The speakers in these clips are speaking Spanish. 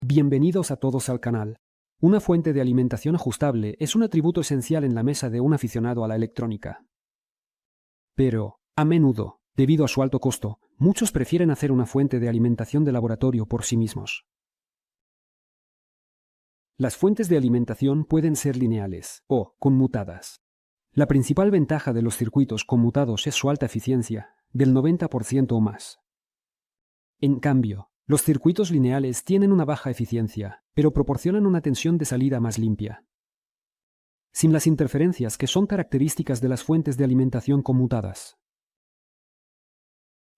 Bienvenidos a todos al canal. Una fuente de alimentación ajustable es un atributo esencial en la mesa de un aficionado a la electrónica. Pero, a menudo, debido a su alto costo, muchos prefieren hacer una fuente de alimentación de laboratorio por sí mismos. Las fuentes de alimentación pueden ser lineales o conmutadas. La principal ventaja de los circuitos conmutados es su alta eficiencia, del 90% o más. En cambio, los circuitos lineales tienen una baja eficiencia, pero proporcionan una tensión de salida más limpia. Sin las interferencias que son características de las fuentes de alimentación conmutadas.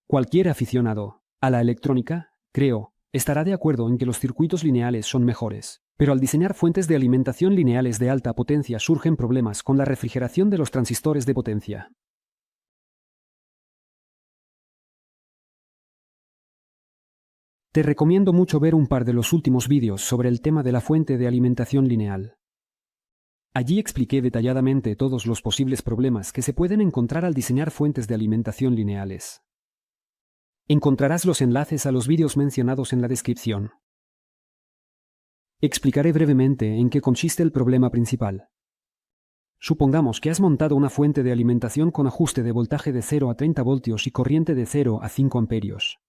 Cualquier aficionado a la electrónica, creo, estará de acuerdo en que los circuitos lineales son mejores, pero al diseñar fuentes de alimentación lineales de alta potencia surgen problemas con la refrigeración de los transistores de potencia. Te recomiendo mucho ver un par de los últimos vídeos sobre el tema de la fuente de alimentación lineal. Allí expliqué detalladamente todos los posibles problemas que se pueden encontrar al diseñar fuentes de alimentación lineales. Encontrarás los enlaces a los vídeos mencionados en la descripción. Explicaré brevemente en qué consiste el problema principal. Supongamos que has montado una fuente de alimentación con ajuste de voltaje de 0 a 30 voltios y corriente de 0 a 5 amperios.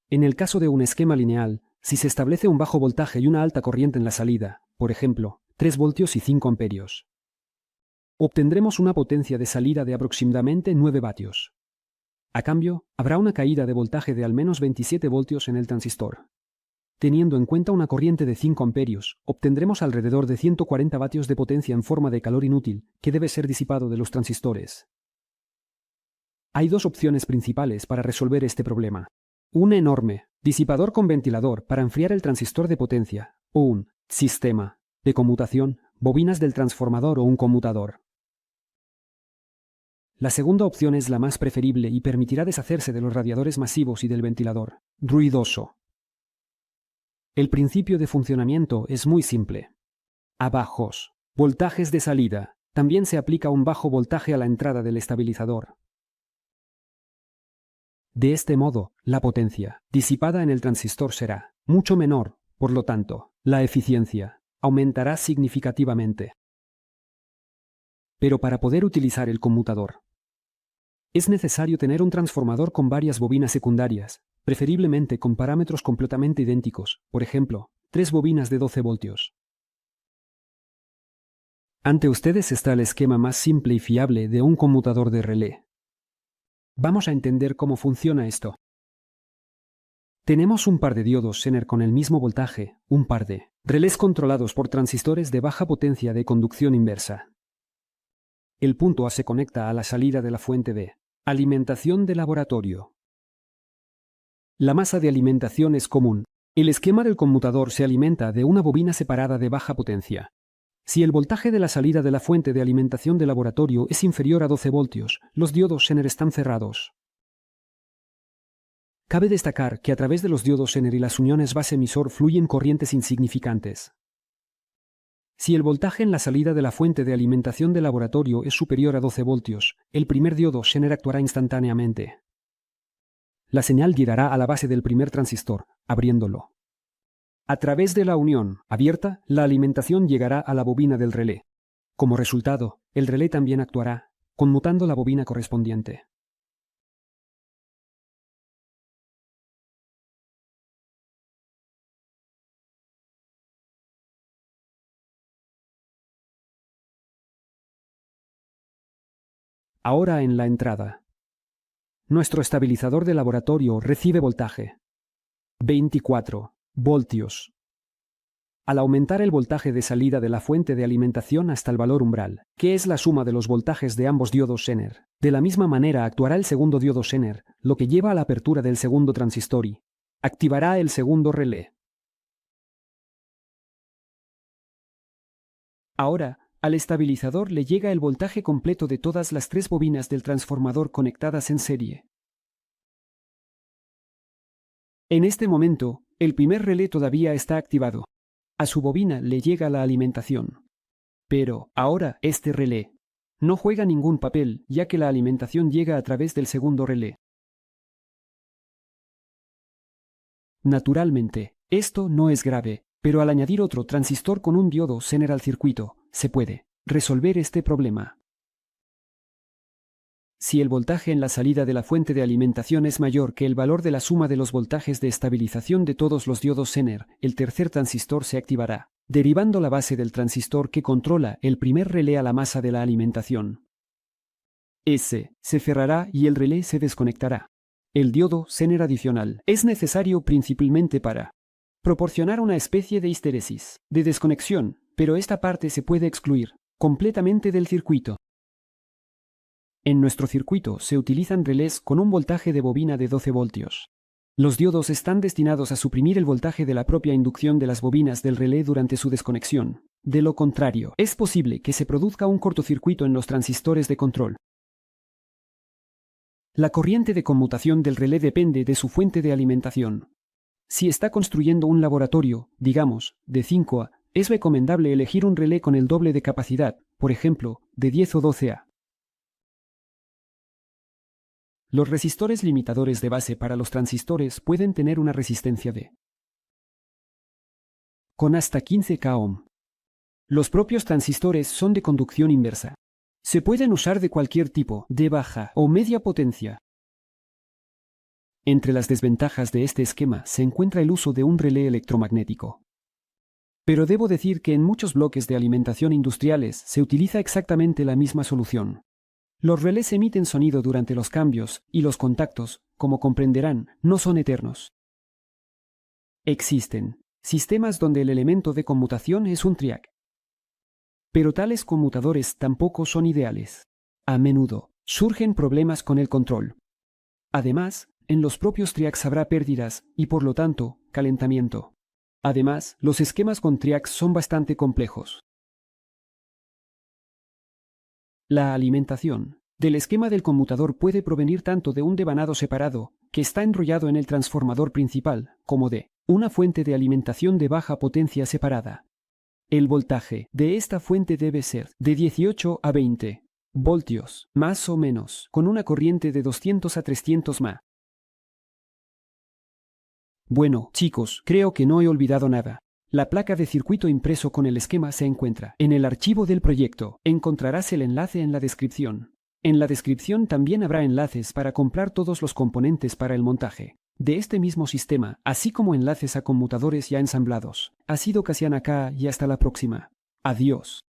En el caso de un esquema lineal, si se establece un bajo voltaje y una alta corriente en la salida, por ejemplo, 3 voltios y 5 amperios, obtendremos una potencia de salida de aproximadamente 9 vatios. A cambio, habrá una caída de voltaje de al menos 27 voltios en el transistor. Teniendo en cuenta una corriente de 5 amperios, obtendremos alrededor de 140 vatios de potencia en forma de calor inútil que debe ser disipado de los transistores. Hay dos opciones principales para resolver este problema. Un enorme disipador con ventilador para enfriar el transistor de potencia, o un sistema de conmutación, bobinas del transformador o un conmutador. La segunda opción es la más preferible y permitirá deshacerse de los radiadores masivos y del ventilador ruidoso. El principio de funcionamiento es muy simple. A bajos voltajes de salida, también se aplica un bajo voltaje a la entrada del estabilizador. De este modo, la potencia disipada en el transistor será mucho menor, por lo tanto, la eficiencia aumentará significativamente. Pero para poder utilizar el conmutador, es necesario tener un transformador con varias bobinas secundarias, preferiblemente con parámetros completamente idénticos, por ejemplo, 3 bobinas de 12 voltios. Ante ustedes está el esquema más simple y fiable de un conmutador de relé. Vamos a entender cómo funciona esto. Tenemos un par de diodos Zener con el mismo voltaje, un par de relés controlados por transistores de baja potencia de conducción inversa. El punto A se conecta a la salida de la fuente de alimentación de laboratorio. La masa de alimentación es común. El esquema del conmutador se alimenta de una bobina separada de baja potencia. Si el voltaje de la salida de la fuente de alimentación de laboratorio es inferior a 12 voltios, los diodos Zener están cerrados. Cabe destacar que a través de los diodos Zener y las uniones base-emisor fluyen corrientes insignificantes. Si el voltaje en la salida de la fuente de alimentación de laboratorio es superior a 12 voltios, el primer diodo Zener actuará instantáneamente. La señal llegará a la base del primer transistor, abriéndolo. A través de la unión abierta, la alimentación llegará a la bobina del relé. Como resultado, el relé también actuará, conmutando la bobina correspondiente. Ahora en la entrada. Nuestro estabilizador de laboratorio recibe voltaje 24 voltios. Al aumentar el voltaje de salida de la fuente de alimentación hasta el valor umbral, que es la suma de los voltajes de ambos diodos Zener, de la misma manera actuará el segundo diodo Zener, lo que lleva a la apertura del segundo transistor y activará el segundo relé. Ahora, al estabilizador le llega el voltaje completo de todas las 3 bobinas del transformador conectadas en serie. En este momento, el primer relé todavía está activado. A su bobina le llega la alimentación. Pero, ahora, este relé no juega ningún papel, ya que la alimentación llega a través del segundo relé. Naturalmente, esto no es grave, pero al añadir otro transistor con un diodo Zener al circuito, se puede resolver este problema. Si el voltaje en la salida de la fuente de alimentación es mayor que el valor de la suma de los voltajes de estabilización de todos los diodos Zener, el tercer transistor se activará, derivando la base del transistor que controla el primer relé a la masa de la alimentación. S se cerrará y el relé se desconectará. El diodo Zener adicional es necesario principalmente para proporcionar una especie de histeresis, de desconexión, pero esta parte se puede excluir completamente del circuito. En nuestro circuito se utilizan relés con un voltaje de bobina de 12 voltios. Los diodos están destinados a suprimir el voltaje de la propia inducción de las bobinas del relé durante su desconexión. De lo contrario, es posible que se produzca un cortocircuito en los transistores de control. La corriente de conmutación del relé depende de su fuente de alimentación. Si está construyendo un laboratorio, digamos, de 5 A, es recomendable elegir un relé con el doble de capacidad, por ejemplo, de 10 o 12 A. Los resistores limitadores de base para los transistores pueden tener una resistencia de con hasta 15 ohm. Los propios transistores son de conducción inversa. Se pueden usar de cualquier tipo, de baja o media potencia. Entre las desventajas de este esquema se encuentra el uso de un relé electromagnético. Pero debo decir que en muchos bloques de alimentación industriales se utiliza exactamente la misma solución. Los relés emiten sonido durante los cambios y los contactos, como comprenderán, no son eternos. Existen sistemas donde el elemento de conmutación es un triac. Pero tales conmutadores tampoco son ideales. A menudo surgen problemas con el control. Además, en los propios triacs habrá pérdidas y, por lo tanto, calentamiento. Además, los esquemas con triacs son bastante complejos. La alimentación del esquema del conmutador puede provenir tanto de un devanado separado, que está enrollado en el transformador principal, como de una fuente de alimentación de baja potencia separada. El voltaje de esta fuente debe ser de 18 a 20 voltios, más o menos, con una corriente de 200 a 300 mA. Bueno, chicos, creo que no he olvidado nada. La placa de circuito impreso con el esquema se encuentra en el archivo del proyecto. Encontrarás el enlace en la descripción. En la descripción también habrá enlaces para comprar todos los componentes para el montaje de este mismo sistema, así como enlaces a conmutadores ya ensamblados. Ha sido Casian acá y hasta la próxima. Adiós.